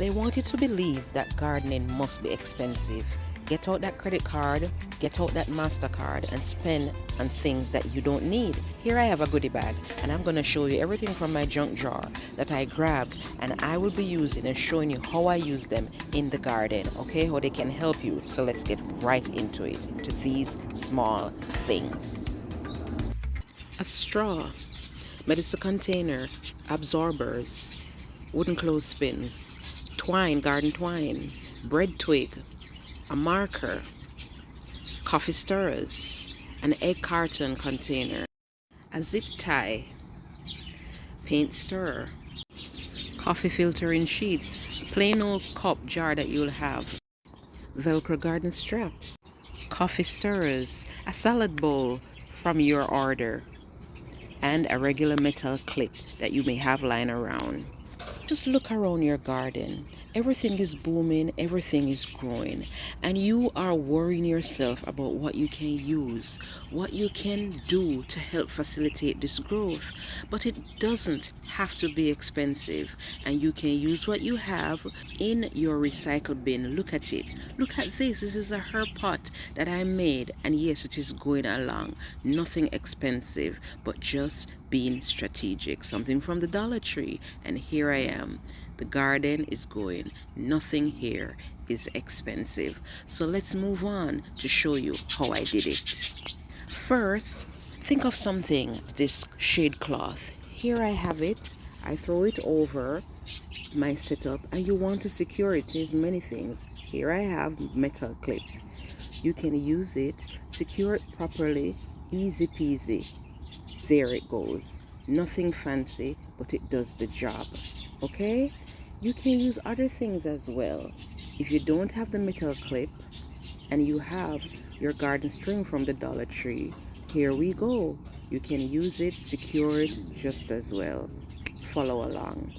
They want you to believe that gardening must be expensive. Get out that credit card, get out that MasterCard and spend on things that you don't need. Here I have a goodie bag and I'm going to show you everything from my junk drawer that I grabbed and I will be using and showing you how I use them in the garden, okay? How they can help you. So let's get right into it, into these small things. A straw, medicine container, absorbers, wooden clothespins, twine, garden twine, bread twig, a marker, coffee stirrers, an egg carton container, a zip tie, paint stirrer, coffee filtering sheets, plain old cup jar that you'll have, Velcro garden straps, coffee stirrers, a salad bowl from your order, and a regular metal clip that you may have lying around. Just look around your garden. Everything is booming, everything is growing, and you are worrying yourself about what you can use, what you can do to help facilitate this growth. But it doesn't have to be expensive, and you can use what you have in your recycle bin. Look at it. Look at this. This is a herb pot that I made, and yes, it is going along. Nothing expensive, but just being strategic. Something from the Dollar Tree, and here I am. The garden is going. Nothing here is expensive. So let's move on to show you how I did it. First, think of something, this shade cloth. Here I have it. I throw it over my setup and you want to secure it. There's many things. Here I have metal clip. You can use it, secure it properly, easy peasy. There it goes. Nothing fancy, but it does the job. Okay? You can use other things as well. If you don't have the metal clip and you have your garden string from the Dollar Tree, here we go. You can use it, secure it just as well. Follow along.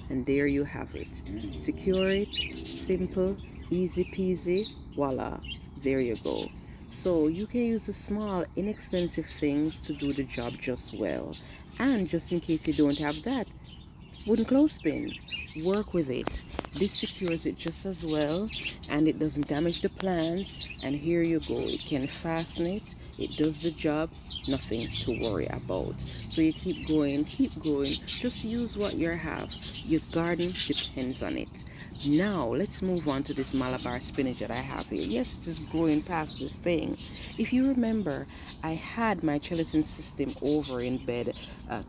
And there you have it. Secure it, simple, easy peasy, voila. There you go. So you can use the small, inexpensive things to do the job just well. And just in case you don't have that, wooden clothespin, work with it. This secures it just as well and it doesn't damage the plants. And here you go. It can fasten it. It does the job. Nothing to worry about. So you keep going, keep growing. Just use what you have. Your garden depends on it. Now let's move on to this Malabar spinach that I have here. Yes, it is growing past this thing. If you remember, I had my gelatin system over in bed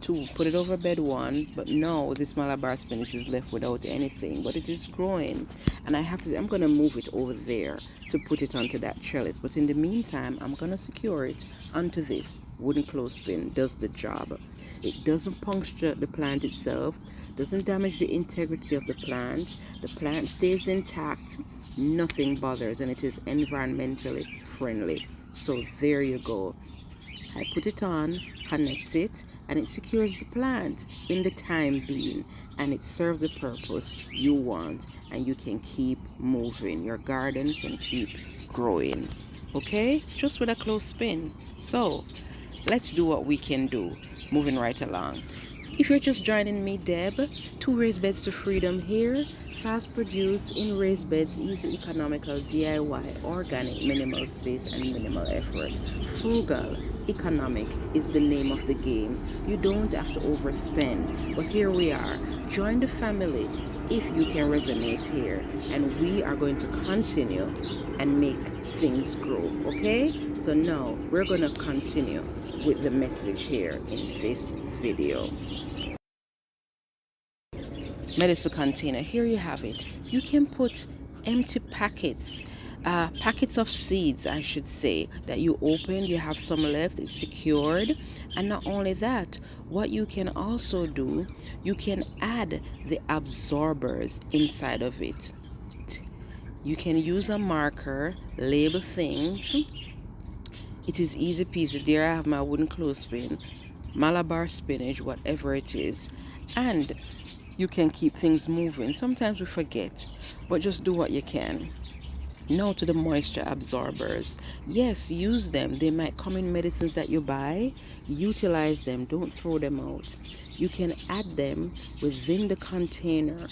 to put it over bed one, but now this Malabar spinach is left without anything, but it is growing and I'm going to move it over there to put it onto that trellis. But in the meantime, I'm going to secure it onto this wooden clothespin. Does the job. It doesn't puncture the plant itself, doesn't damage the integrity of the plant. The plant stays intact, nothing bothers, and it is environmentally friendly. So there you go. I put it on, connect it, and it secures the plant in the time being, and it serves the purpose you want, and you can keep moving. Your garden can keep growing. Okay? Just with a clothespin. So let's do what we can do. Moving right along. If you're just joining me, Deb, 2 raised beds to freedom here. Fast produce in raised beds, easy, economical, DIY, organic, minimal space and minimal effort. Frugal, economic is the name of the game. You don't have to overspend. But here we are. Join the family if you can resonate here. And we are going to continue and make things grow. Okay? So now we're going to continue with the message here in this video. Medicine container, here you have it. You can put empty packets, packets of seeds I should say, that you opened, you have some left, it's secured. And not only that, what you can also do, you can add the absorbers inside of it. You can use a marker, label things. It is easy peasy. There I have my wooden clothespin, Malabar spinach, whatever it is, and you can keep things moving. Sometimes we forget, but just do what you can. Now to the moisture absorbers. Yes, use them. They might come in medicines that you buy. Utilize them. Don't throw them out. You can add them within the container.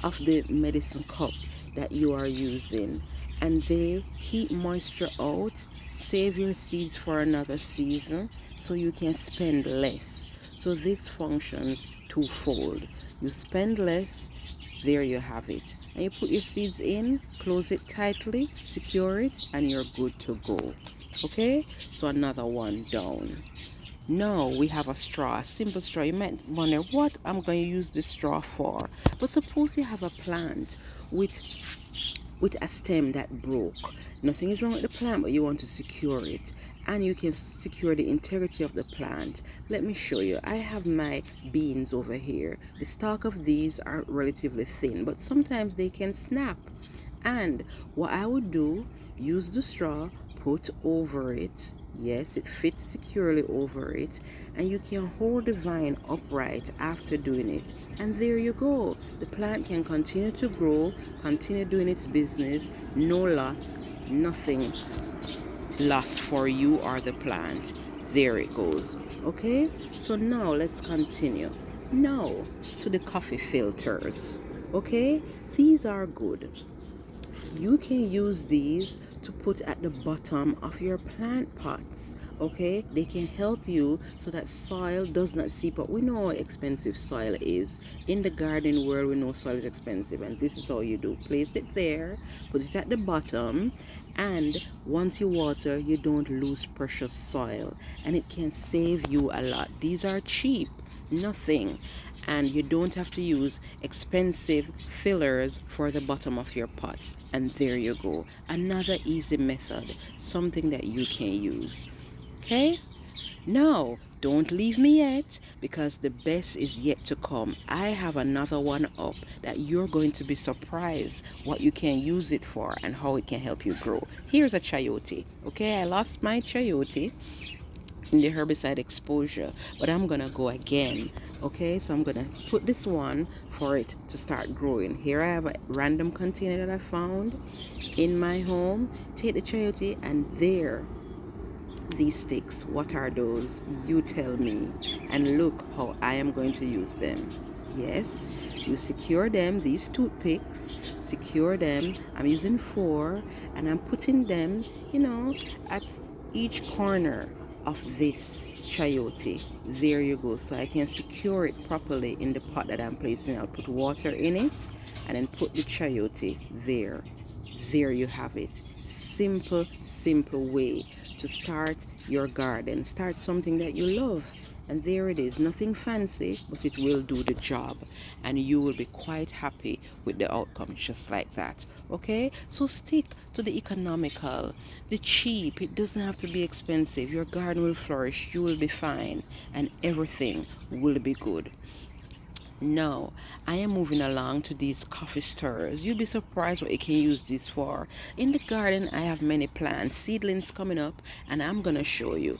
of the medicine cup that you are using, and they keep moisture out, save your seeds for another season so you can spend less. So this functions twofold. You spend less, there you have it. And you put your seeds in, close it tightly, secure it, and you're good to go. Okay, so another one down. Now we have a straw, a simple straw. You might wonder what I'm going to use this straw for. But suppose you have a plant with a stem that broke. Nothing is wrong with the plant, but you want to secure it, and you can secure the integrity of the plant. Let me show you. I have my beans over here. The stalk of these are relatively thin, but sometimes they can snap. And what I would do, use the straw, put over it. Yes, it fits securely over it, and you can hold the vine upright after doing it. And there you go. The plant can continue to grow, continue doing its business, no loss, nothing lost for you or the plant. There it goes. Okay, so now let's continue. Now to the coffee filters. Okay, these are good. You can use these to put at the bottom of your plant pots. Okay, they can help you so that soil does not seep out. We know how expensive soil is in the garden world. We know soil is expensive, and this is how you do: place it there, put it at the bottom, and once you water, you don't lose precious soil, and it can save you a lot. These are cheap, nothing, and you don't have to use expensive fillers for the bottom of your pots. And there you go, another easy method, something that you can use. Okay, now don't leave me yet, because the best is yet to come. I have another one up that you're going to be surprised what you can use it for and how it can help you grow. Here's a chayote. Okay, I lost my chayote in the herbicide exposure, but I'm gonna go again. Okay, so I'm gonna put this one for it to start growing. Here I have a random container that I found in my home. Take the chayote, and there, these sticks, what are those? You tell me. And look how I am going to use them. Yes, you secure them, these toothpicks, secure them. I'm using 4, and I'm putting them, at each corner of this chayote. There you go. So I can secure it properly in the pot that I'm placing. I'll put water in it and then put the chayote there. There you have it. Simple way to start your garden. Start something that you love. And there it is. Nothing fancy, but it will do the job. And you will be quite happy with the outcome, just like that. Okay? So stick to the economical, the cheap. It doesn't have to be expensive. Your garden will flourish. You will be fine. And everything will be good. Now, I am moving along to these coffee stirrers. You'll be surprised what you can use this for. In the garden, I have many plants, seedlings coming up, and I'm going to show you.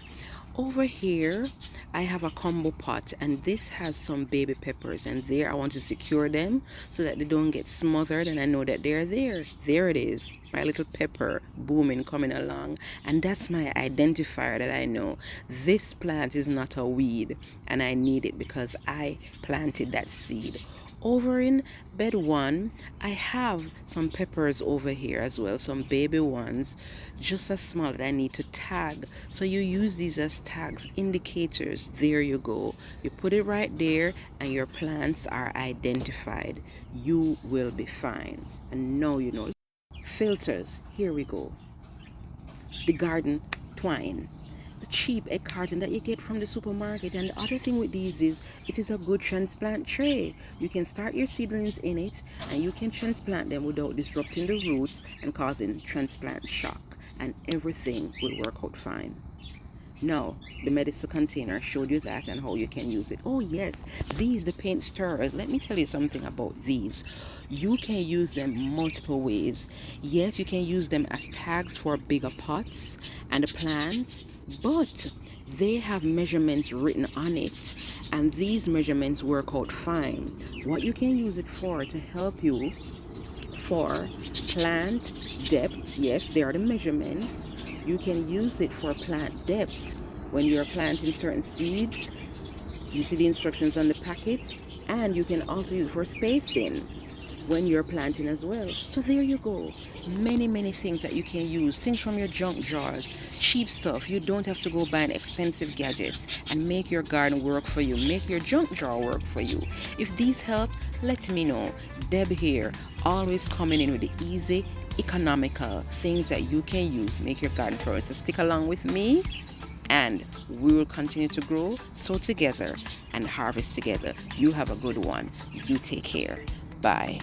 Over here, I have a combo pot, and this has some baby peppers, and there I want to secure them so that they don't get smothered, and I know that they're there. There it is, my little pepper booming, coming along, and that's my identifier that I know this plant is not a weed, and I need it because I planted that seed. Over in bed 1, I have some peppers over here as well, some baby ones, just as small, that I need to tag. So you use these as tags, indicators. There you go. You put it right there, and your plants are identified. You will be fine. And now you know. Filters. Here we go. The garden twine. The cheap egg carton that you get from the supermarket. And the other thing with these is it is a good transplant tray. You can start your seedlings in it, and you can transplant them without disrupting the roots and causing transplant shock, and everything will work out fine. Now, the medicine container showed you that and how you can use it. Oh yes, these, the paint stirrers. Let me tell you something about these. You can use them multiple ways. Yes, you can use them as tags for bigger pots and the plants, but they have measurements written on it, and these measurements work out fine. What you can use it for to help you for plant depth. Yes, they are the measurements. You can use it for plant depth when you're planting certain seeds. You see the instructions on the packet, and you can also use it for spacing. when you're planting as well. So there you go. Many things that you can use. Things from your junk drawers, cheap stuff. You don't have to go buy an expensive gadget and make your garden work for you. Make your junk drawer work for you. If these help, let me know. Deb here, always coming in with the easy, economical things that you can use. Make your garden flourish. So stick along with me, and we will continue to grow, sow together, and harvest together. You have a good one. You take care. Bye.